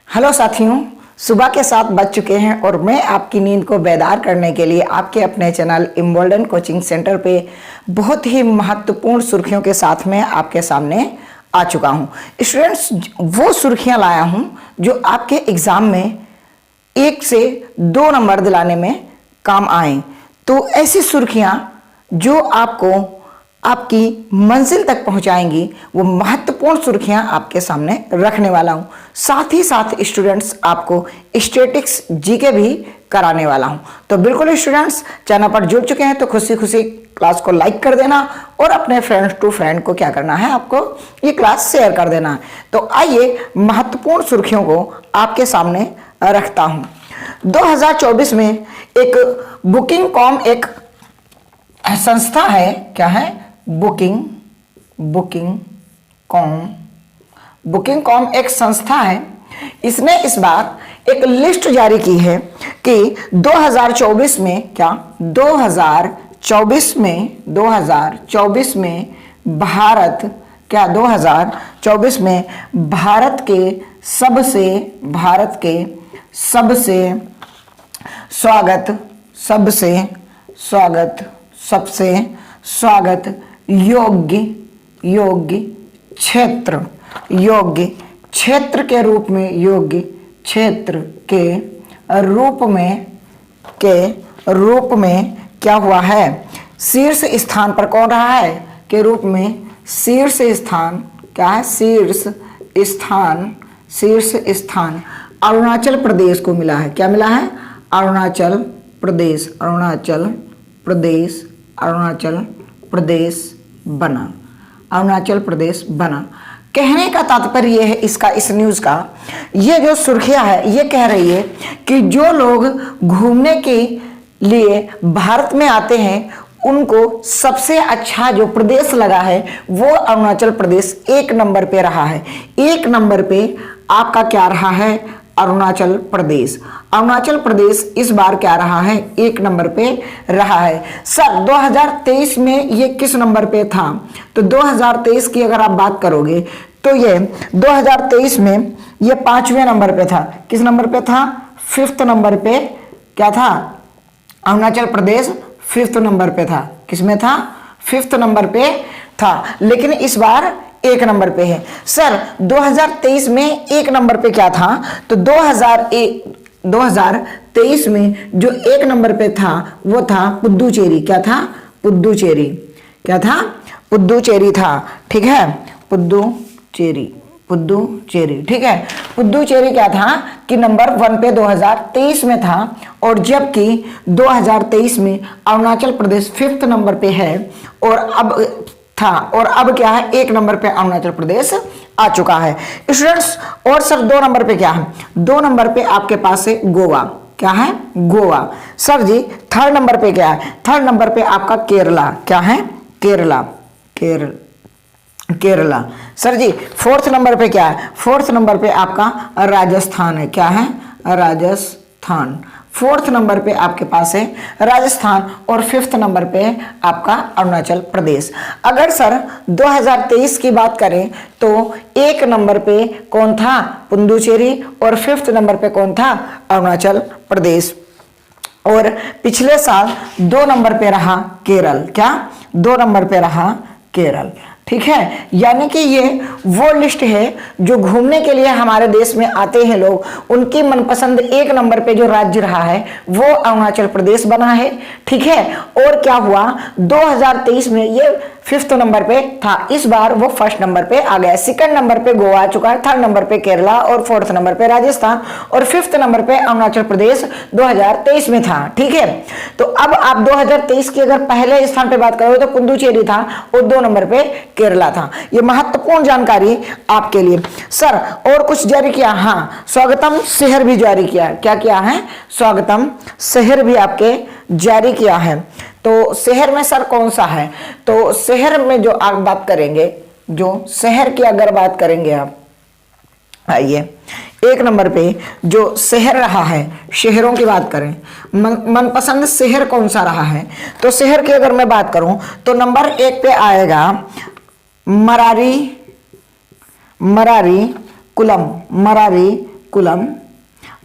Hello साथियों, सुबह के 7 बज चुके हैं और मैं आपकी नींद को बेदार करने के लिए आपके अपने चैनल इम्बोल्डन कोचिंग सेंटर पे बहुत ही महत्वपूर्ण सुर्खियों के साथ में आपके सामने आ चुका हूँ। स्टूडेंट्स, वो सुर्खियाँ लाया हूँ जो आपके एग्ज़ाम में 1 से 2 नंबर दिलाने में काम आए। तो ऐसी सुर्खियाँ जो आपको आपकी मंजिल तक पहुंचाएंगी, वो महत्वपूर्ण सुर्खियां आपके सामने रखने वाला हूं। साथ ही साथ स्टूडेंट्स, आपको स्टैटिक्स जीके भी कराने वाला हूं। तो बिल्कुल स्टूडेंट्स, चैनल पर जुड़ चुके हैं तो खुशी खुशी क्लास को लाइक कर देना और अपने फ्रेंड्स टू फ्रेंड को क्या करना है, आपको ये क्लास शेयर कर देना है। तो आइए महत्वपूर्ण सुर्खियों को आपके सामने रखता हूं। 2024 में एक बुकिंग कॉम एक संस्था है। क्या है? बुकिंग कॉम एक संस्था है। इसने इस बार एक लिस्ट जारी की है कि 2024 में क्या 2024 में भारत क्या 2024 में भारत के सबसे स्वागत योग्य क्षेत्र के रूप में क्या हुआ है? शीर्ष स्थान पर कौन रहा है? के रूप में शीर्ष स्थान क्या है? शीर्ष स्थान अरुणाचल प्रदेश को मिला है। क्या मिला है? अरुणाचल प्रदेश बना। कहने का तात्पर्य यह है इस न्यूज़ का, ये जो सुर्खियां है ये कह रही है कि जो लोग घूमने के लिए भारत में आते हैं उनको सबसे अच्छा जो प्रदेश लगा है वो अरुणाचल प्रदेश 1 नंबर पे रहा है। 1 नंबर पे आपका क्या रहा है? अरुणाचल प्रदेश इस बार क्या रहा है? 1 नंबर पे रहा है। सर 2023 में ये किस नंबर पे था? तो 2023 की अगर आप बात करोगे तो ये 2023 में ये 5वें नंबर पे था। किस नंबर पे था? 5th नंबर पे क्या था? अरुणाचल प्रदेश 5th नंबर पे था। किसमें था? 5th नंबर पे था। लेकिन इस बार 1 नंबर पे है। सर 2023 में 1 नंबर पे क्या था? तो 2023 में जो 1 नंबर पे था वो था पुद्दुचेरी। क्या था? पुद्दुचेरी था। ठीक है, पुद्दुचेरी। ठीक है, पुद्दुचेरी क्या था कि नंबर 1 पे 2023 में था, और जबकि 2023 में अरुणाचल प्रदेश 5th नंबर पे है और अब क्या है? 1 नंबर पे अरुणाचल प्रदेश आ चुका है स्टूडेंट्स। और सर 2 नंबर पे क्या है? 2 नंबर पे आपके पास है गोवा। क्या है? गोवा। सर जी 3rd नंबर पे क्या है? 3rd नंबर पे आपका केरला। क्या है? केरला। सर जी 4th नंबर पे क्या है? 4th नंबर पे आपका राजस्थान है। क्या है? राजस्थान। 4th नंबर पे आपके पास है राजस्थान और 5th नंबर पे आपका अरुणाचल प्रदेश। अगर सर 2023 की बात करें तो 1 नंबर पे कौन था? पुद्दुचेरी, और 5th नंबर पे कौन था? अरुणाचल प्रदेश। और पिछले साल 2 नंबर पे रहा केरल। क्या? 2 नंबर पे रहा केरल। ठीक है, यानी कि ये वो लिस्ट है जो घूमने के लिए हमारे देश में आते हैं लोग, उनकी मनपसंद 1 नंबर पे जो राज्य रहा है वो अरुणाचल प्रदेश बना है। ठीक है, और क्या हुआ? 2023 में ये 5th नंबर पे था, इस बार वो 1st नंबर पे आ गया। 2nd नंबर पे गोवा आ चुका है, 3rd नंबर पे केरला, और 4th नंबर पे राजस्थान, और 5th नंबर पे अरुणाचल प्रदेश 2023 में था। ठीक है, तो अब आप 2023 की अगर पहले स्थान पे बात करोगे तो पुद्दुचेरी था और 2 नंबर पे केरला था। ये महत्वपूर्ण जानकारी आपके लिए। सर और कुछ जारी किया? हाँ, स्वागतम शहर भी जारी किया है। क्या किया है? स्वागतम शहर भी आपके जारी किया है। तो शहर में सर कौन सा है? तो शहर में जो आप बात करेंगे, जो शहर की अगर बात करेंगे आप, आइए 1 नंबर पे जो शहर रहा है, शहरों की बात करें, मनपसंद शहर कौन सा रहा है? तो शहर की अगर मैं बात करूं तो नंबर 1 पे आएगा Merari coulomb coulomb,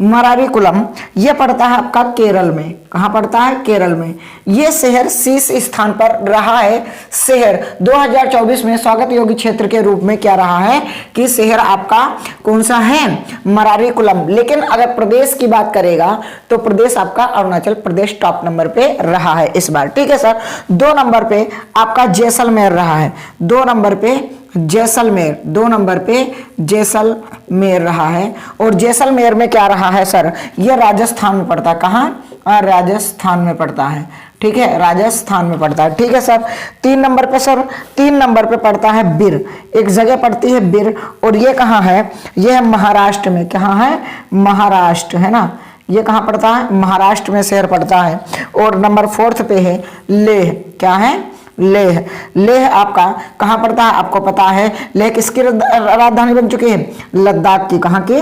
Merari coulomb, ये पड़ता है आपका केरल में। कहाँ पड़ता है? केरल में। ये शहर शीर्ष स्थान पर रहा है। शहर 2024 में स्वागत योग्य क्षेत्र के रूप में क्या रहा है कि शहर आपका कौन सा है? मरारी कुलम। लेकिन अगर प्रदेश की बात करेगा तो प्रदेश आपका अरुणाचल प्रदेश टॉप नंबर पे रहा है इस बार। ठीक है सर। 2 नंबर पे आपका जैसलमेर रहा है। 2 नंबर पे जैसलमेर, 2 नंबर पे जैसलमेर रहा है। और जैसलमेर में क्या रहा है सर? ये राजस्थान में पड़ता है। कहाँ? राजस्थान में पड़ता है। ठीक है, राजस्थान में पड़ता है। ठीक है सर। 3 नंबर पे सर, 3 नंबर पे पड़ता है बिर, एक जगह पड़ती है बिर, और ये कहाँ है? ये है महाराष्ट्र में। कहाँ है? महाराष्ट्र, है ना। ये कहाँ पड़ता है? महाराष्ट्र में शहर पड़ता है। और नंबर 4 पे है लेह। क्या है? लेह। लेह आपका कहाँ पड़ता है? आपको पता है लेह किसकी राजधानी बन चुकी है? लद्दाख की। कहाँ की?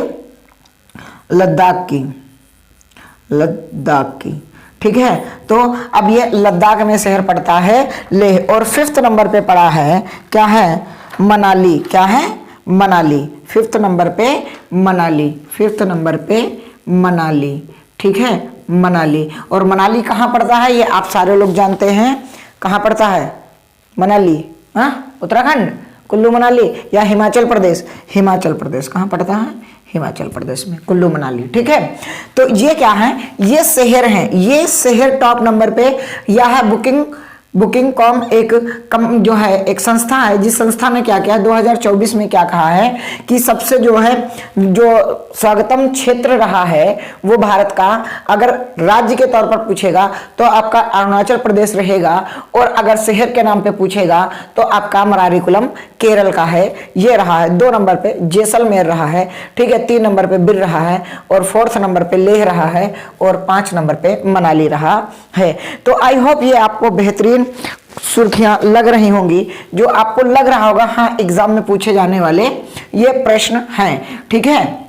लद्दाख की। लद्दाख की। ठीक है। तो अब ये लद्दाख में शहर पड़ता है लेह। और 5th नंबर पे पड़ा है क्या है? मनाली। क्या है? मनाली। 5th नंबर पे मनाली। 5th नंबर पे मनाली। ठीक है, मनाली। और मनाली कहाँ पड़ता है? ये आप सारे लोग जानते हैं। कहाँ पड़ता है मनाली? हाँ, उत्तराखंड, कुल्लू मनाली, या हिमाचल प्रदेश? हिमाचल प्रदेश। कहाँ पड़ता है? हिमाचल प्रदेश में, कुल्लू मनाली। ठीक है। तो ये क्या है? ये शहर हैं। ये शहर टॉप नंबर पे यह है। बुकिंग.com एक जो है एक संस्था है, जिस संस्था ने क्या किया 2024 में क्या कहा है कि सबसे जो है जो स्वागतम क्षेत्र रहा है वो भारत का, अगर राज्य के तौर पर पूछेगा तो आपका अरुणाचल प्रदेश रहेगा, और अगर शहर के नाम पे पूछेगा तो आपका मरारीकुलम केरल का है। ये रहा है। 2 नंबर पे जैसलमेर रहा है। ठीक है। 3 नंबर पे बिर रहा है, और 4th नंबर पे लेह रहा है, और 5 नंबर पे मनाली रहा है। तो आई होप ये आपको बेहतरीन सुर्खियां लग रही होंगी, जो आपको लग रहा होगा हाँ एग्जाम में पूछे जाने वाले ये प्रश्न हैं। ठीक है।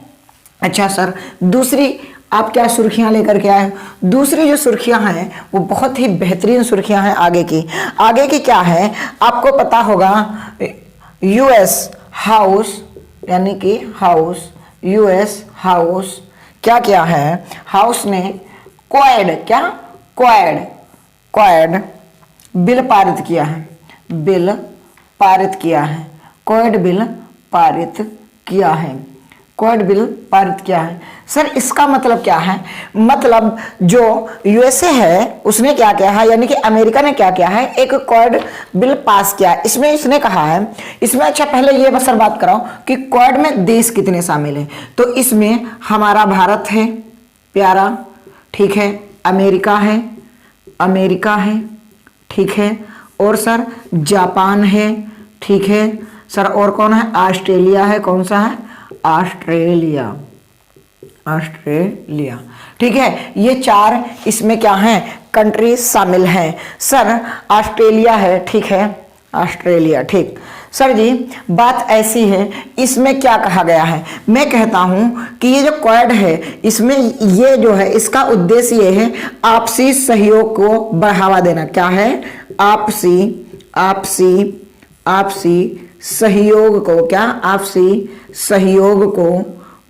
अच्छा सर, दूसरी आप क्या सुर्खियां लेकर के आए? दूसरी जो सुर्खियां हैं वो बहुत ही बेहतरीन सुर्खियां हैं आगे की। आगे की क्या है आपको पता होगा? यूएस हाउस, यानी कि हाउस, यूएस हाउस क्या क्या है? हाउस ने क्वाड बिल पारित किया है। बिल पारित किया है। क्वाड बिल पारित किया है। क्वाड बिल पारित किया है। सर इसका मतलब क्या है? मतलब जो यूएसए है उसने क्या किया है, यानी कि अमेरिका ने क्या किया है, एक क्वाड बिल पास किया है। इसमें इसने कहा है, इसमें अच्छा पहले ये सर बात कराओ कि क्वाड में देश कितने शामिल हैं। तो इसमें हमारा भारत है प्यारा, ठीक है, अमेरिका है, ठीक है, और सर जापान है, ठीक है सर, और कौन है? ऑस्ट्रेलिया है। कौन सा है? ऑस्ट्रेलिया। ठीक है। ये 4 इसमें क्या हैं? कंट्री शामिल हैं। सर ऑस्ट्रेलिया है, ठीक है, ऑस्ट्रेलिया। ठीक सर जी, बात ऐसी है, इसमें क्या कहा गया है? मैं कहता हूं कि ये जो क्वाड है इसमें ये जो है इसका उद्देश्य ये है आपसी सहयोग को बढ़ावा देना। क्या है? आपसी सहयोग को, क्या? आपसी सहयोग को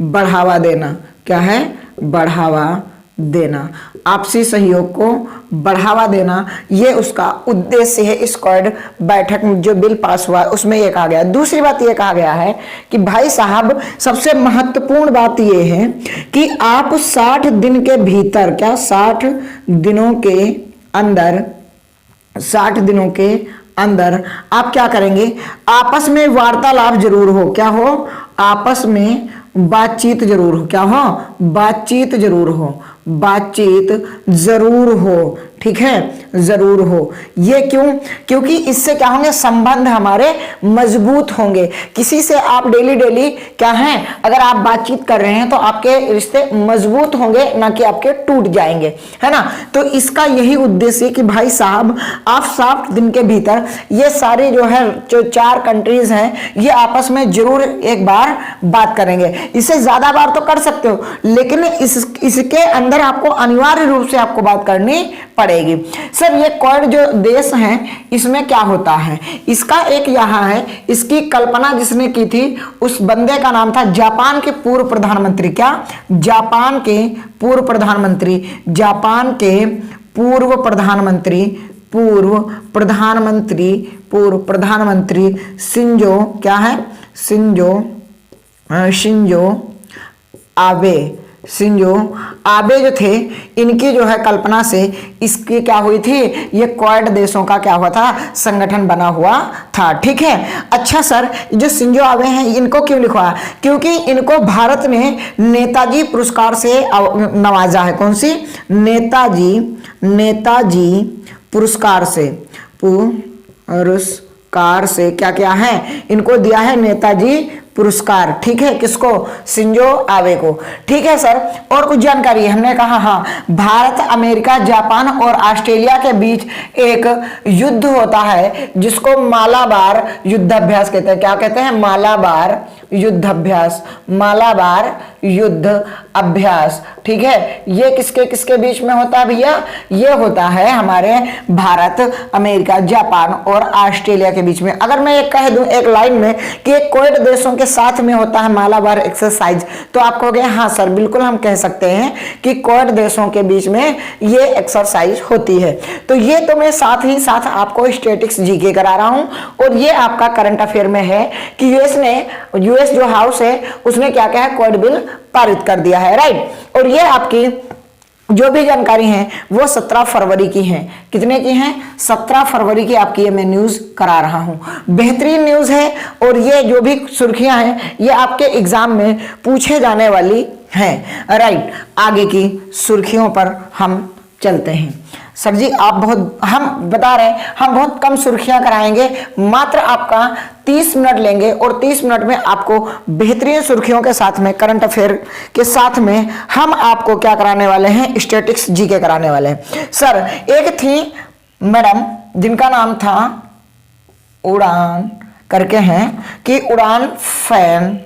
बढ़ावा देना। क्या है? बढ़ावा देना। आपसी सहयोग को बढ़ावा देना, ये उसका उद्देश्य है। इस क्वाड बैठक में जो बिल पास हुआ उसमें ये कहा गया। दूसरी बात ये कहा गया है कि भाई साहब सबसे महत्वपूर्ण बात ये है कि आप 60 दिन के भीतर, क्या 60 दिनों के अंदर आप क्या करेंगे? आपस में वार्तालाप जरूर हो। क्या हो? आपस में बातचीत जरूर हो। क्या हो? बातचीत जरूर हो। ठीक है, जरूर हो। ये क्यों? क्योंकि इससे क्या होंगे? संबंध हमारे मजबूत होंगे। किसी से आप डेली क्या है, अगर आप बातचीत कर रहे हैं तो आपके रिश्ते मजबूत होंगे, ना कि आपके टूट जाएंगे, है ना। तो इसका यही उद्देश्य कि भाई साहब आप 60 दिन के भीतर ये सारी जो है जो 4 कंट्रीज हैं ये आपस में जरूर एक बार बात करेंगे। इसे ज्यादा बार तो कर सकते हो, लेकिन इसके अंदर आपको अनिवार्य रूप से आपको बात करनी पड़ेगी। सर ये क्वाड जो देश हैं इसमें क्या होता है, इसका एक यहाँ है, इसकी कल्पना जिसने की थी उस बंदे का नाम था जापान के पूर्व प्रधानमंत्री, क्या, जापान के पूर्व प्रधानमंत्री, जापान के पूर्व प्रधानमंत्री, पूर्व प्रधानमंत्री शिंजो, क्या है, शिंजो आबे जो थे, इनकी जो है कल्पना से इसकी क्या हुई थी, ये क्वाड देशों का क्या हुआ था, संगठन बना हुआ था। ठीक है। अच्छा सर, जो शिंजो आबे हैं इनको क्यों लिखवा, क्योंकि इनको भारत ने नेताजी पुरस्कार से नवाजा है। कौन सी, नेताजी पुरस्कार से क्या क्या है, इनको दिया है नेताजी पुरस्कार। ठीक है, किसको, शिंजो आबे को। ठीक है सर, और कुछ जानकारी हमने कहा, हाँ, भारत, अमेरिका, जापान और ऑस्ट्रेलिया के बीच एक युद्ध होता है जिसको मालाबार युद्धाभ्यास कहते हैं। क्या कहते हैं, मालाबार युद्ध अभ्यास। ठीक है, ये किसके किसके बीच में होता है भैया, ये होता है हमारे भारत, अमेरिका, जापान और ऑस्ट्रेलिया के बीच में। अगर मैं एक कह दूं एक लाइन में कि क्वाड देशों के साथ में होता है मालाबार एक्सरसाइज, तो आप कहोगे हाँ सर बिल्कुल हम कह सकते हैं कि क्वाड देशों के बीच में ये एक्सरसाइज होती है। तो ये तो मैं साथ ही साथ आपको स्टैटिक्स जीके करा रहा हूं, और ये आपका करंट अफेयर में है कि यूएस जो हाउस है उसने क्या क्या है, क्वाड बिल पारित कर दिया है। राइट, और ये आपकी जो भी जानकारी है वो 17 फरवरी की है। कितने की है, 17 फरवरी की आपकी ये मैं न्यूज करा रहा हूं। बेहतरीन न्यूज है, और ये जो भी सुर्खियां हैं ये आपके एग्जाम में पूछे जाने वाली हैं। राइट, आगे की सुर्खियों पर हम चलते हैं। सर जी आप हम बता रहे हैं हम बहुत कम सुर्खियां कराएंगे, मात्र आपका 30 मिनट लेंगे, और 30 मिनट में आपको बेहतरीन सुर्खियों के साथ में, करंट अफेयर के साथ में हम आपको क्या कराने वाले हैं, स्टैटिक्स जीके कराने वाले हैं। सर एक थी मैडम जिनका नाम था उड़ान करके हैं, कि उड़ान फैम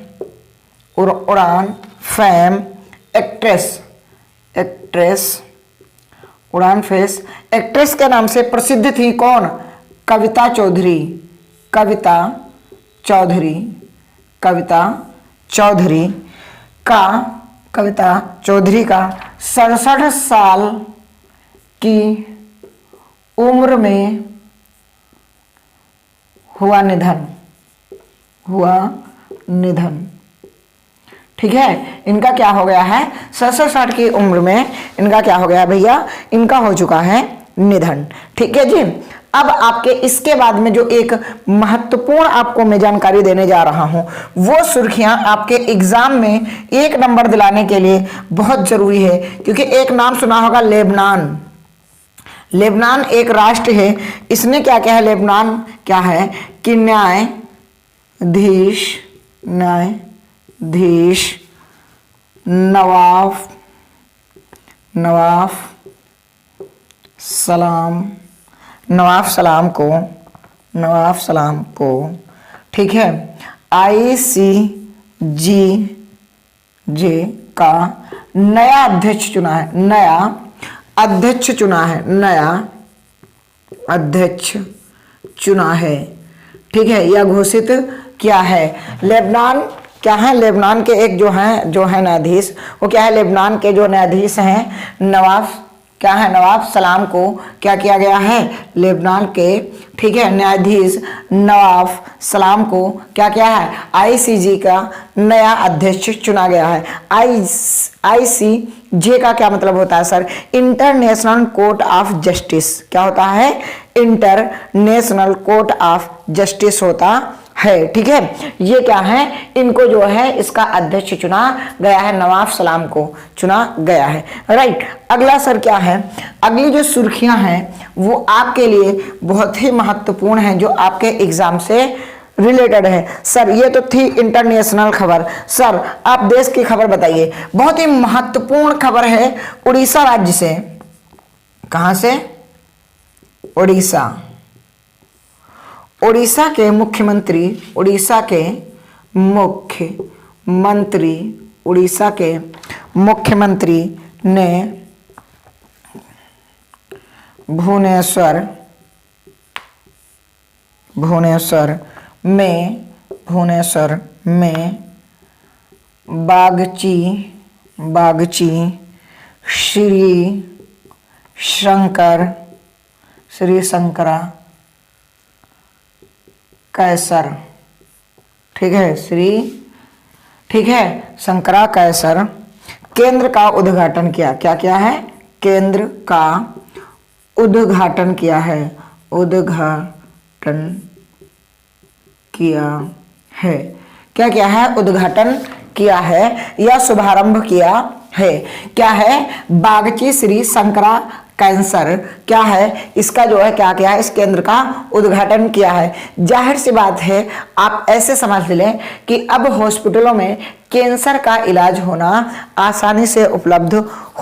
एक्ट्रेस उड़ान फेस एक्ट्रेस के नाम से प्रसिद्ध थी। कौन, कविता चौधरी का 67 साल की उम्र में हुआ निधन। ठीक है, इनका क्या हो गया है, 67 की उम्र में इनका क्या हो गया भैया, इनका हो चुका है निधन। ठीक है जी। अब आपके इसके बाद में जो एक महत्वपूर्ण आपको मैं जानकारी देने जा रहा हूं, वो सुर्खियां आपके एग्जाम में 1 नंबर दिलाने के लिए बहुत जरूरी है, क्योंकि एक नाम सुना होगा लेबनान एक राष्ट्र है। इसने क्या क्या है, लेबनान क्या है कि न्यायाधीश नवाफ सलाम को ठीक है ICJ का नया अध्यक्ष चुना है। ठीक है, यह घोषित किया है। लेबनान क्या है, लेबनान के एक जो है न्यायाधीश, वो क्या है, लेबनान के जो न्यायाधीश हैं नवाफ सलाम को क्या किया गया है, लेबनान के ठीक है न्यायाधीश नवाफ सलाम को क्या किया है, ICJ का नया अध्यक्ष चुना गया है। ICJ का क्या मतलब होता है sir, international court of justice. क्या होता है, इंटरनेशनल कोर्ट ऑफ जस्टिस होता है। ठीक है, ये क्या है, इनको जो है इसका अध्यक्ष चुना गया है, नवाफ सलाम को चुना गया है। राइट, अगला सर क्या है, अगली जो सुर्खियां हैं वो आपके लिए बहुत ही महत्वपूर्ण है, जो आपके एग्जाम से रिलेटेड है। सर ये तो थी इंटरनेशनल खबर। सर आप देश की खबर बताइए, बहुत ही महत्वपूर्ण खबर है उड़ीसा राज्य से। कहां से, उड़ीसा के मंत्री, उड़ीसा के मुख्यमंत्री ने भुवनेश्वर में बागची श्री शंकरा कैसर, ठीक है, शंकरा कैसर केंद्र का उद्घाटन किया। क्या किया है? केंद्र का उद्घाटन किया है, क्या किया है? उद्घाटन किया है या शुभारंभ किया है। क्या है? बागची श्री शंकरा कैंसर क्या है? इसका जो है क्या किया है? इस केंद्र का उद्घाटन किया है। जाहिर सी बात है, आप ऐसे समझ लें कि अब हॉस्पिटलों में कैंसर का इलाज होना आसानी से उपलब्ध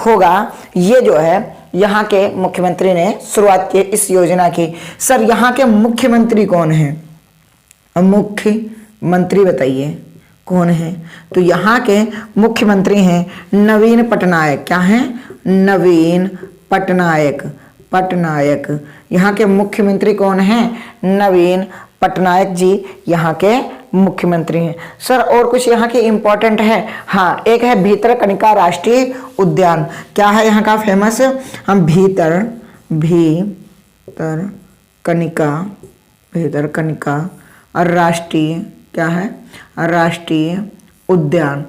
होगा। ये जो है यहाँ के मुख्यमंत्री ने शुरुआत की इस योजना की। सर यहाँ के मुख्यमंत्री कौन है? मुख्यमंत्री बताइए कौन है? तो यहाँ के मुख्यमंत्री हैं नवीन पटनायक। क्या है? नवीन पटनायक। यहाँ के मुख्यमंत्री कौन हैं? नवीन पटनायक जी यहाँ के मुख्यमंत्री हैं। सर और कुछ यहाँ के इम्पोर्टेंट है? हाँ, एक है भीतरकनिका राष्ट्रीय उद्यान। क्या है यहाँ का फेमस? हम भीतरकनिका और राष्ट्रीय क्या है? राष्ट्रीय उद्यान।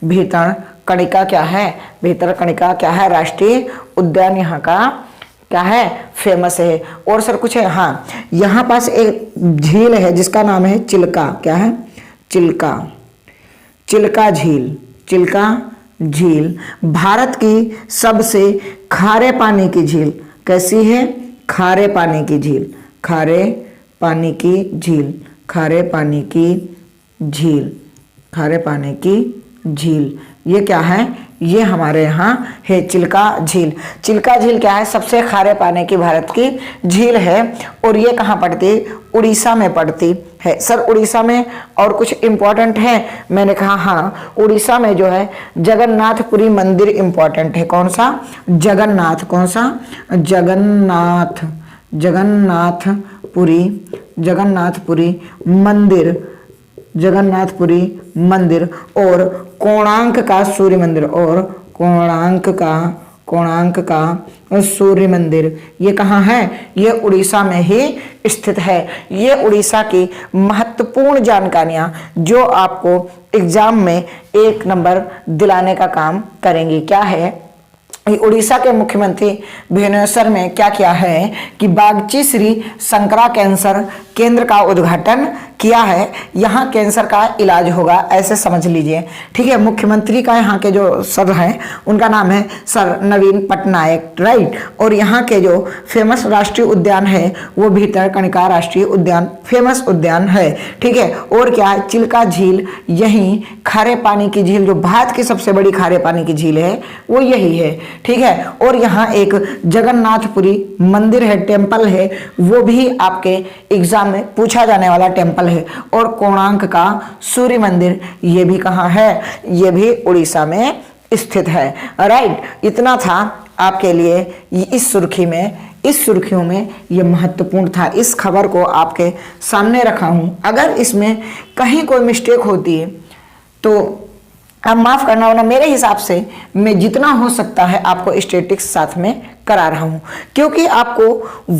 भीतरकनिका क्या है? भीतरकनिका क्या है? राष्ट्रीय उद्यान यहाँ का क्या है? फेमस है। और सर कुछ है? हाँ, यहाँ पास एक झील है जिसका नाम है चिल्का। क्या है? चिल्का झील भारत की सबसे खारे पानी की झील। कैसी है? खारे पानी की झील। ये क्या है? ये हमारे यहाँ है चिल्का झील। चिल्का झील क्या है? सबसे खारे पानी की भारत की झील है। और ये कहाँ पड़ती? उड़ीसा में पड़ती है। सर उड़ीसा में और कुछ इम्पोर्टेंट है? मैंने कहा हाँ, उड़ीसा में जो है जगन्नाथपुरी मंदिर इम्पोर्टेंट है। कौन सा? जगन्नाथपुरी मंदिर और कोणार्क का सूर्य मंदिर। ये कहाँ है? ये उड़ीसा में ही स्थित है। ये उड़ीसा की महत्वपूर्ण जानकारियां जो आपको एग्जाम में 1 नंबर दिलाने का काम करेंगी। क्या है? उड़ीसा के मुख्यमंत्री भुवनेश्वर में क्या किया है कि बागची श्री शंकरा कैंसर केंद्र का उद्घाटन किया है। यहाँ कैंसर का इलाज होगा, ऐसे समझ लीजिए, ठीक है। मुख्यमंत्री का यहाँ के जो सर हैं उनका नाम है सर नवीन पटनायक, राइट। और यहाँ के जो फेमस राष्ट्रीय उद्यान है वो भीतरकनिका राष्ट्रीय उद्यान फेमस उद्यान है, ठीक है। और क्या है? चिल्का झील, यही खारे पानी की झील, जो भारत की सबसे बड़ी खारे पानी की झील है वो यही है, ठीक है। और यहाँ एक जगन्नाथपुरी मंदिर है, टेम्पल है, वो भी आपके एग्जाम में पूछा जाने वाला टेम्पल है। और कोणार्क का सूर्य मंदिर, ये भी कहाँ है? ये भी उड़ीसा में स्थित है, राइट। इतना था आपके लिए इस सुर्खियों में ये महत्वपूर्ण था। इस खबर को आपके सामने रखा हूं। अगर इसमें कहीं कोई मिस्टेक होती है तो आप माफ करना, वरना मेरे हिसाब से मैं जितना हो सकता है आपको स्टैटिक्स साथ में करा रहा हूं, क्योंकि आपको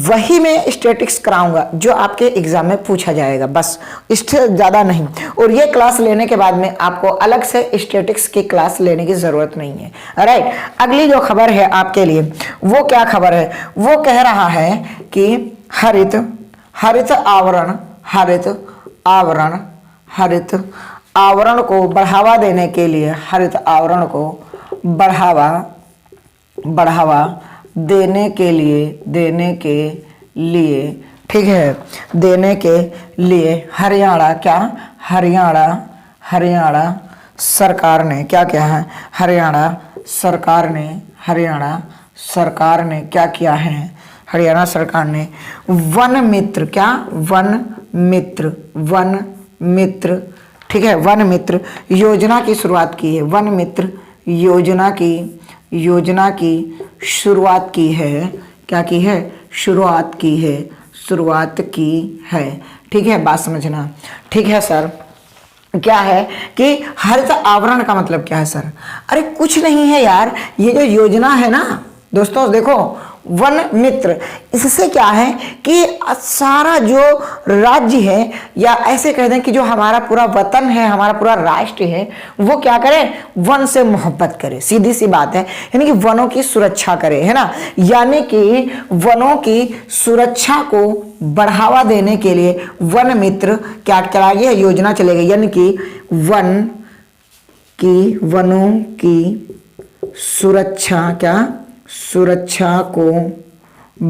वही मैं स्टैटिक्स कराऊंगा जो आपके एग्जाम में पूछा जाएगा, बस, इससे ज़्यादा नहीं। और ये क्लास लेने के बाद में आपको अलग से स्टैटिक्स की क्लास लेने की ज़रूरत नहीं है, राइट। अगली जो खबर है आपके लिए वो क्या खबर है? वो कह रहा है कि हरित आवरण को बढ़ावा देने के लिए, हरित आवरण को बढ़ावा देने के लिए, ठीक है, देने के लिए हरियाणा सरकार ने क्या किया है? हरियाणा सरकार ने क्या किया है? हरियाणा सरकार ने वन मित्र ठीक है, वन मित्र योजना की शुरुआत की है, वन मित्र योजना की शुरुआत की है, क्या की है, शुरुआत की है, ठीक है, बात समझना। ठीक है सर, क्या है कि हरित आवरण का मतलब क्या है सर? अरे कुछ नहीं है यार, ये जो योजना है ना दोस्तों, देखो वन मित्र, इससे क्या है कि सारा जो राज्य है, या ऐसे कह दें कि जो हमारा पूरा वतन है, हमारा पूरा राष्ट्र है, वो क्या करे, वन से मोहब्बत करे, सीधी सी बात है, यानी कि वनों की सुरक्षा करे, है ना। यानी कि वनों की सुरक्षा को बढ़ावा देने के लिए वन मित्र क्या चलाएगी, योजना चलेगी, यानी कि वनों की सुरक्षा, क्या, सुरक्षा को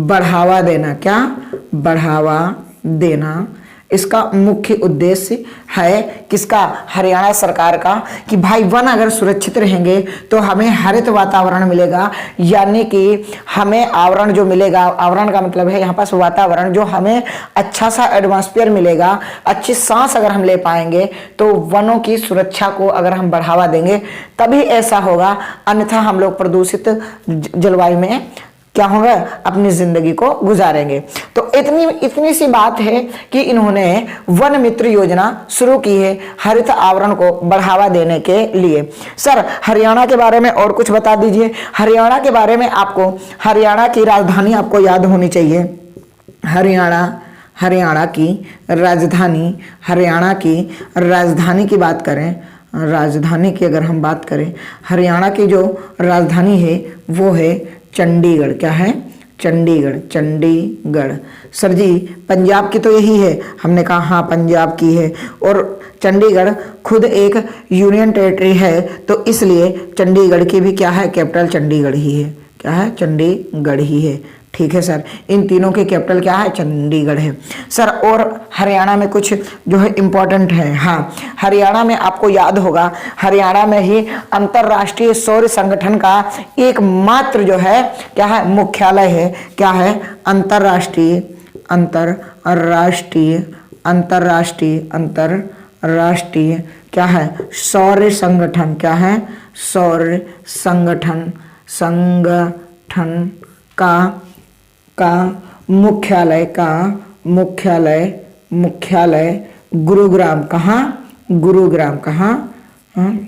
बढ़ावा देना, क्या, बढ़ावा देना, इसका मुख्य उद्देश्य है किसका, हरियाणा सरकार का, कि भाई वन अगर सुरक्षित रहेंगे तो हमें हरित वातावरण मिलेगा, यानी कि हमें आवरण जो मिलेगा, आवरण का मतलब है यहाँ पास वातावरण, जो हमें अच्छा सा एटमॉस्फेयर मिलेगा, अच्छी सांस अगर हम ले पाएंगे, तो वनों की सुरक्षा को अगर हम बढ़ावा देंगे तभी ऐसा होगा, अन्यथा हम लोग प्रदूषित जलवायु में क्या होगा, अपनी जिंदगी को गुजारेंगे। तो इतनी सी बात है कि इन्होंने वन मित्र योजना शुरू की है हरित आवरण को बढ़ावा देने के लिए। सर हरियाणा के बारे में और कुछ बता दीजिए। हरियाणा के बारे में आपको, हरियाणा की राजधानी आपको याद होनी चाहिए, हरियाणा की राजधानी की बात करें, राजधानी की अगर हम बात करें, हरियाणा की जो राजधानी है वो है चंडीगढ़, क्या है, चंडीगढ़। सर जी पंजाब की तो यही है, हमने कहा हाँ पंजाब की है, और चंडीगढ़ खुद एक यूनियन टेरिटरी है, तो इसलिए चंडीगढ़ की भी क्या है, कैपिटल चंडीगढ़ ही है, क्या है, चंडीगढ़ ही है। ठीक है सर, इन तीनों की कैपिटल क्या है, चंडीगढ़ है। सर और हरियाणा में कुछ जो है इम्पोर्टेंट है, हाँ हरियाणा में आपको याद होगा, हरियाणा में ही अंतर्राष्ट्रीय सौर संगठन का एकमात्र जो है क्या है, मुख्यालय है, क्या है, अंतर्राष्ट्रीय क्या है, सौर संगठन, क्या है, सौर संगठन का मुख्यालय गुरुग्राम, कहाँ,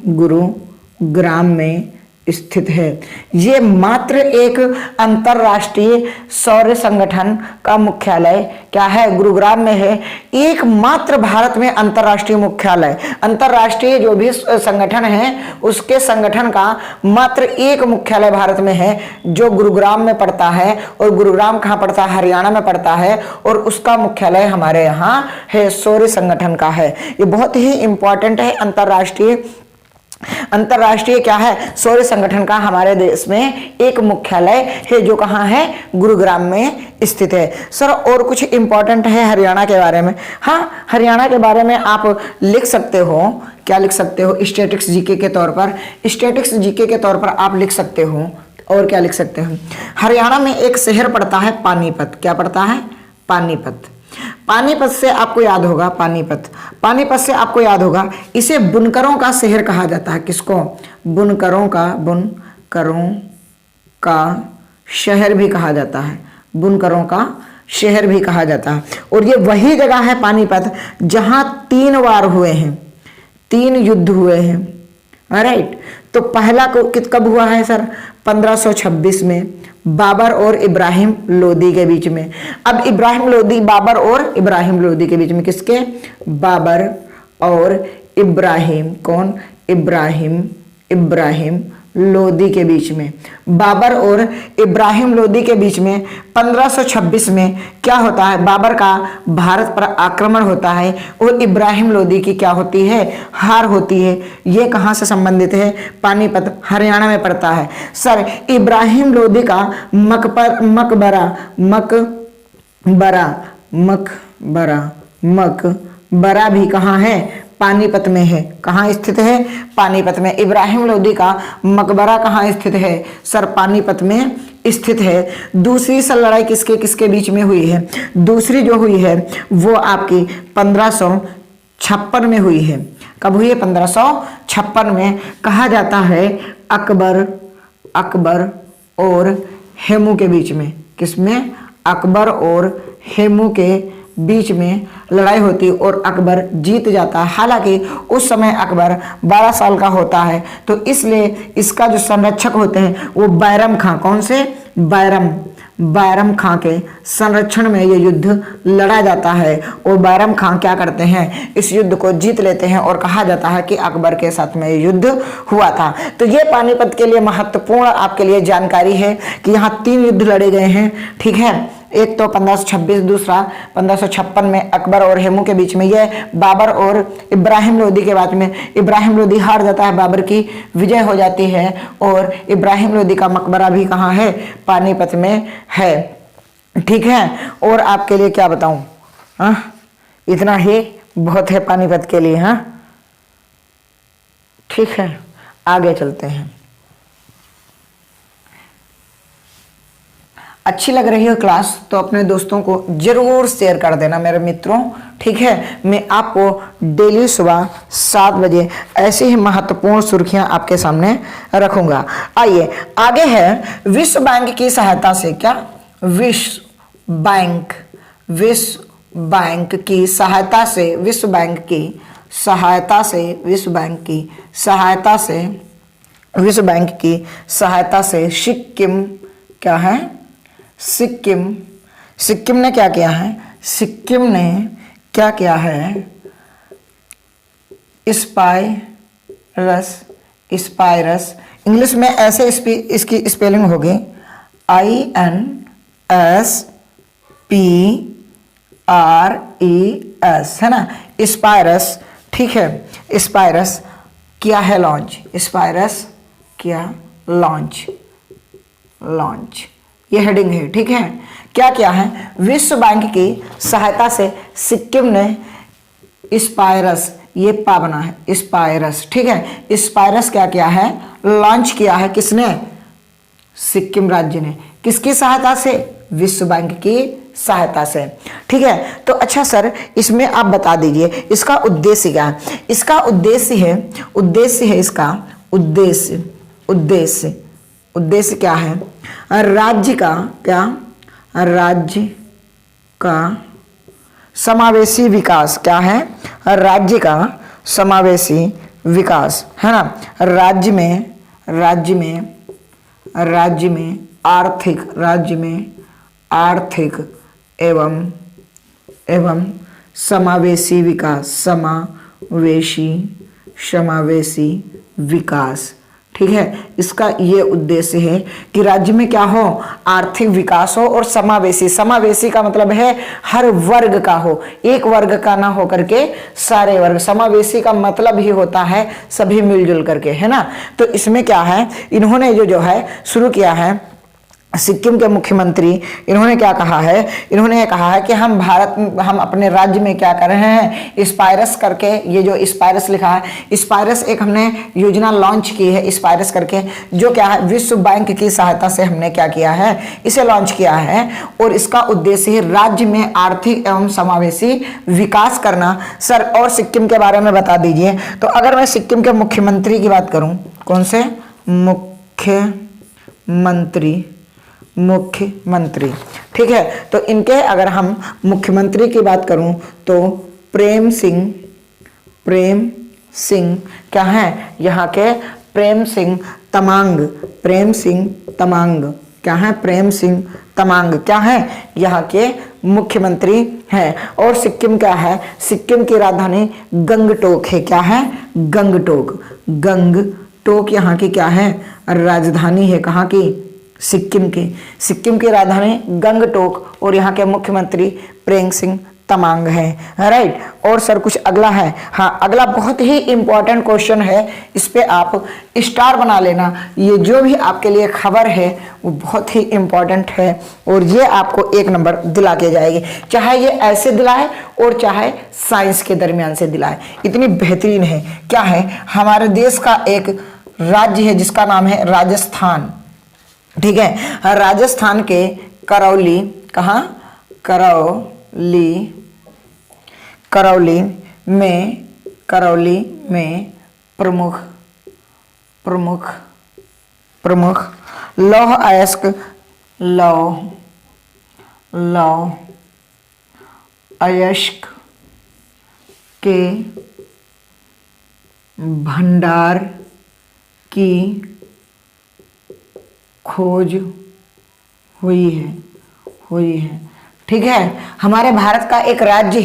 गुरुग्राम में स्थित है। ये मात्र एक अंतरराष्ट्रीय सौर संगठन का मुख्यालय क्या है, गुरुग्राम में है। एकमात्र भारत में अंतरराष्ट्रीय मुख्यालय, अंतरराष्ट्रीय जो भी संगठन है उसके संगठन का मात्र एक मुख्यालय भारत में है, जो गुरुग्राम में पड़ता है। और गुरुग्राम कहाँ पड़ता है, हरियाणा में पड़ता है, और उसका मुख्यालय हमारे यहाँ है, सौर संगठन का है। ये बहुत ही इंपॉर्टेंट है, अंतरराष्ट्रीय क्या है, सौर संगठन का हमारे देश में एक मुख्यालय है, जो कहाँ है, गुरुग्राम में स्थित है। सर और कुछ इंपॉर्टेंट है हरियाणा के बारे में, हाँ हरियाणा के बारे में आप लिख सकते हो, क्या लिख सकते हो, स्टैटिक्स जीके के तौर पर, स्टैटिक्स जीके के तौर पर आप लिख सकते हो। और क्या लिख सकते हो, हरियाणा में एक शहर पड़ता है पानीपत, क्या पड़ता है, पानीपत से आपको याद होगा, पानीपत से आपको याद होगा, इसे बुनकरों का शहर कहा जाता है। किसको, बुनकरों का शहर भी कहा जाता है, बुनकरों का शहर भी कहा जाता है। और ये वही जगह है पानीपत जहां 3 वार हुए हैं, 3 युद्ध हुए हैं, राइट। तो पहला कब हुआ है सर, 1526 में, बाबर और इब्राहिम लोदी के बीच में। अब बाबर और इब्राहिम लोदी के बीच में, किसके, बाबर और इब्राहिम, कौन, इब्राहिम लोदी के बीच में, बाबर और इब्राहिम लोदी के बीच में 1526 में क्या होता है, बाबर का भारत पर आक्रमण होता है और इब्राहिम लोदी की क्या होती है, हार होती है। ये कहाँ से संबंधित है, पानीपत, हरियाणा में पड़ता है। सर इब्राहिम लोदी का मकबरा भी कहाँ है, पानीपत में है। कहाँ स्थित है, पानीपत में। इब्राहिम लोदी का मकबरा कहाँ स्थित है, सर पानीपत में स्थित है। दूसरी सर लड़ाई किसके बीच में हुई है, दूसरी जो हुई है वो आपकी 1556 में हुई है, कब हुई है? 1556 में। कहा जाता है अकबर और हेमू के बीच में, किसमें? अकबर और हेमू के बीच में लड़ाई होती है और अकबर जीत जाता है। हालांकि उस समय अकबर 12 साल का होता है, तो इसलिए इसका जो संरक्षक होते हैं वो बैरम खां, कौन से? बैरम खां के संरक्षण में ये युद्ध लड़ा जाता है और बैरम खां क्या करते हैं? इस युद्ध को जीत लेते हैं और कहा जाता है कि अकबर के साथ में ये युद्ध हुआ था। तो ये पानीपत के लिए महत्वपूर्ण आपके लिए जानकारी है कि यहाँ 3 युद्ध लड़े गए हैं, ठीक है। एक तो 1526, दूसरा 1556 में अकबर और हेमू के बीच में, ये बाबर और इब्राहिम लोदी के बाद में इब्राहिम लोदी हार जाता है, बाबर की विजय हो जाती है और इब्राहिम लोदी का मकबरा भी कहाँ है? पानीपत में है, ठीक है। और आपके लिए क्या बताऊं, हाँ इतना ही बहुत है पानीपत के लिए, हाँ ठीक है। आगे चलते हैं। अच्छी लग रही हो क्लास तो अपने दोस्तों को जरूर शेयर कर देना मेरे मित्रों, ठीक है। मैं आपको डेली सुबह 7 बजे ऐसी ही महत्वपूर्ण सुर्खियां आपके सामने रखूंगा। आइए आगे है, विश्व बैंक की सहायता से, क्या? विश्व बैंक की सहायता से, विश्व बैंक की सहायता से सिक्किम, क्या है? सिक्किम ने क्या किया है? सिक्किम ने क्या किया है? स्पाइरस, इंग्लिश में ऐसे इसकी स्पेलिंग होगी INSPRES, है ना, स्पाइरस, ठीक है। स्पाइरस किया है लॉन्च, ये हेडिंग है, ठीक है। क्या किया है? विश्व बैंक की सहायता से सिक्किम ने स्पाइरस, ये पा बना है स्पाइरस, ठीक है। स्पाइरस क्या किया है? लॉन्च किया है। किसने? सिक्किम राज्य ने। किसकी सहायता से? विश्व बैंक की सहायता से, ठीक है। तो अच्छा सर, इसमें आप बता दीजिए इसका उद्देश्य क्या है? इसका उद्देश्य क्या है? राज्य का समावेशी विकास, क्या है? राज्य का समावेशी विकास, है ना। राज्य में आर्थिक एवं समावेशी विकास, ठीक है। इसका ये उद्देश्य है कि राज्य में क्या हो? आर्थिक विकास हो और समावेशी का मतलब है हर वर्ग का हो, एक वर्ग का ना हो करके सारे वर्ग। समावेशी का मतलब ही होता है सभी मिलजुल करके, है ना। तो इसमें क्या है, इन्होंने जो है शुरू किया है, सिक्किम के मुख्यमंत्री, इन्होंने क्या कहा है? इन्होंने कहा है कि हम अपने राज्य में क्या कर रहे हैं? स्पाइरस करके, ये जो स्पाइरस लिखा है, स्पाइरस एक हमने योजना लॉन्च की है स्पाइरस करके, जो क्या है? विश्व बैंक की सहायता से हमने क्या किया है? इसे लॉन्च किया है और इसका उद्देश्य है राज्य में आर्थिक एवं समावेशी विकास करना। सर और सिक्किम के बारे में बता दीजिए। तो अगर मैं सिक्किम के मुख्यमंत्री की बात करूं, कौन से? मुख्यमंत्री, ठीक है। तो इनके अगर हम मुख्यमंत्री की बात करूं तो प्रेम सिंह क्या है? यहाँ के प्रेम सिंह तमांग, क्या है? प्रेम सिंह तमांग क्या है? यहाँ के मुख्यमंत्री हैं। और सिक्किम क्या है? सिक्किम की राजधानी गंगटोक है। क्या है? गंगटोक यहाँ की क्या है? राजधानी है। कहाँ की? सिक्किम की राजधानी गंगटोक और यहाँ के मुख्यमंत्री प्रेम सिंह तमांग है, राइट। और सर कुछ अगला है? हाँ, अगला बहुत ही इंपॉर्टेंट क्वेश्चन है, इस पे आप स्टार बना लेना। ये जो भी आपके लिए खबर है वो बहुत ही इंपॉर्टेंट है और ये आपको 1 नंबर दिला के जाएगी, चाहे ये ऐसे दिलाए और चाहे साइंस के दरमियान से दिलाए, इतनी बेहतरीन है। क्या है? हमारे देश का एक राज्य है जिसका नाम है राजस्थान, ठीक है। राजस्थान के करौली, कहाँ? करौली में करौली में प्रमुख लौह अयस्क के भंडार की खोज हुई है। ठीक है, हमारे भारत का एक राज्य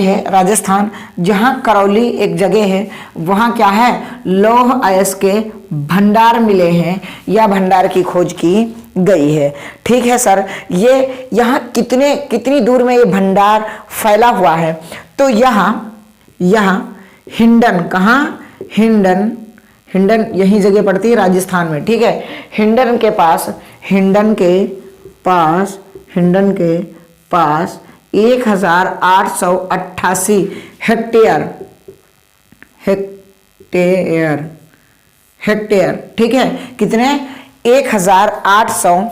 है राजस्थान, जहाँ करौली एक जगह है, वहाँ क्या है, लौह अयस्क के भंडार मिले हैं या भंडार की खोज की गई है। ठीक है सर, ये यहाँ कितनी दूर में ये भंडार फैला हुआ है? तो यहाँ हिंडन, कहाँ, हिंडन यही जगह पड़ती है राजस्थान में। ठीक है, हिंडन के पास 1888 हेक्टेयर। ठीक है, कितने? 1800।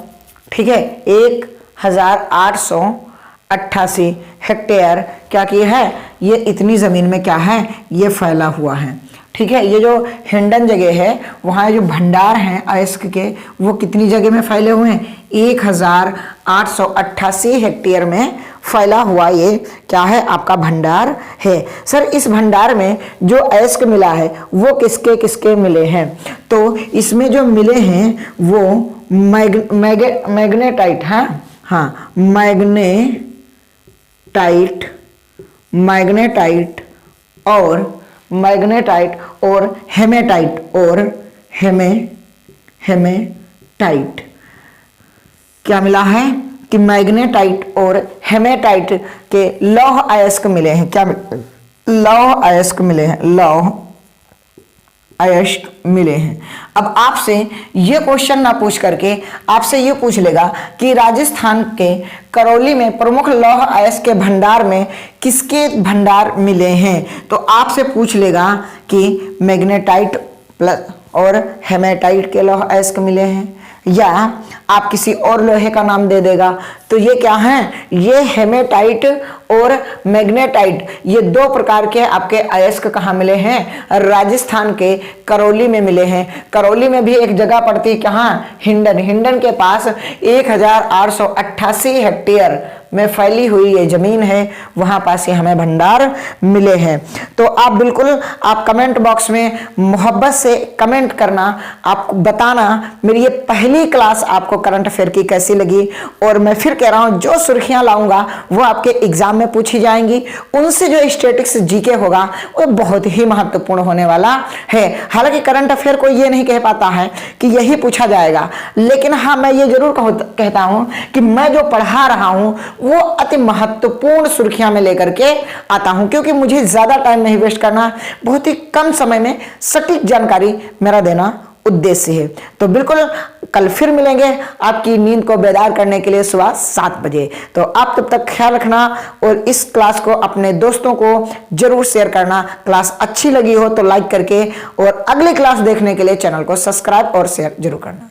ठीक है, 1888 हेक्टेयर क्या की है, ये इतनी ज़मीन में क्या है, ये फैला हुआ है। ठीक है, ये जो हिंडन जगह है, वहाँ जो भंडार हैं अयस्क के, वो कितनी जगह में फैले हुए हैं? 1888 हेक्टेयर में फैला हुआ ये क्या है, आपका भंडार है। सर, इस भंडार में जो अयस्क मिला है वो किसके किसके मिले हैं? तो इसमें जो मिले हैं वो मैग्नेटाइट है, हाँ, मैग्नेटाइट और हेमेटाइट क्या मिला है कि मैग्नेटाइट और हेमेटाइट के लौह अयस्क मिले हैं। क्या लौह अयस्क मिले हैं। अब आपसे ये क्वेश्चन ना पूछ करके आपसे ये पूछ लेगा कि राजस्थान के करौली में प्रमुख लौह अयस्क के भंडार में किसके भंडार मिले हैं? तो आपसे पूछ लेगा कि मैग्नेटाइट प्लस और हेमेटाइट के लौह अयस्क मिले हैं, या आप किसी और लोहे का नाम दे देगा। तो ये क्या है, ये हेमेटाइट और मैग्नेटाइट, ये दो प्रकार के आपके अयस्क कहाँ मिले हैं? राजस्थान के करौली में मिले हैं। करौली में भी एक जगह पड़ती है, कहाँ? हिंडन के पास 1888 हेक्टेयर में फैली हुई ये जमीन है, वहां पास ये हमें भंडार मिले हैं। तो आप बिल्कुल आप कमेंट बॉक्स में मोहब्बत से कमेंट करना, आपको बताना मेरी ये पहली क्लास आपको करंट अफेयर की कैसी लगी। और मैं फिर कह रहा हूं, जो सुर्खियां लाऊंगा वो आपके एग्जाम में पूछी जाएंगी, उनसे जो स्टैटिस्टिक्स जीके होगा वो बहुत ही महत्वपूर्ण होने वाला है। हालांकि करंट अफेयर को ये नहीं कह पाता है कि यही पूछा जाएगा, लेकिन हाँ, मैं ये जरूर कहता हूं कि मैं जो पढ़ा रहा हूं वो अति महत्वपूर्ण सुर्खियां में लेकर के आता हूं, क्योंकि मुझे ज्यादा टाइम नहीं वेस्ट करना, बहुत ही कम समय में सटीक जानकारी मेरा देना उद्देश्य है। तो बिल्कुल कल फिर मिलेंगे आपकी नींद को बेदार करने के लिए सुबह 7 बजे। तो आप तब तक ख्याल रखना और इस क्लास को अपने दोस्तों को जरूर शेयर करना। क्लास अच्छी लगी हो तो लाइक करके, और अगली क्लास देखने के लिए चैनल को सब्सक्राइब और शेयर जरूर करना।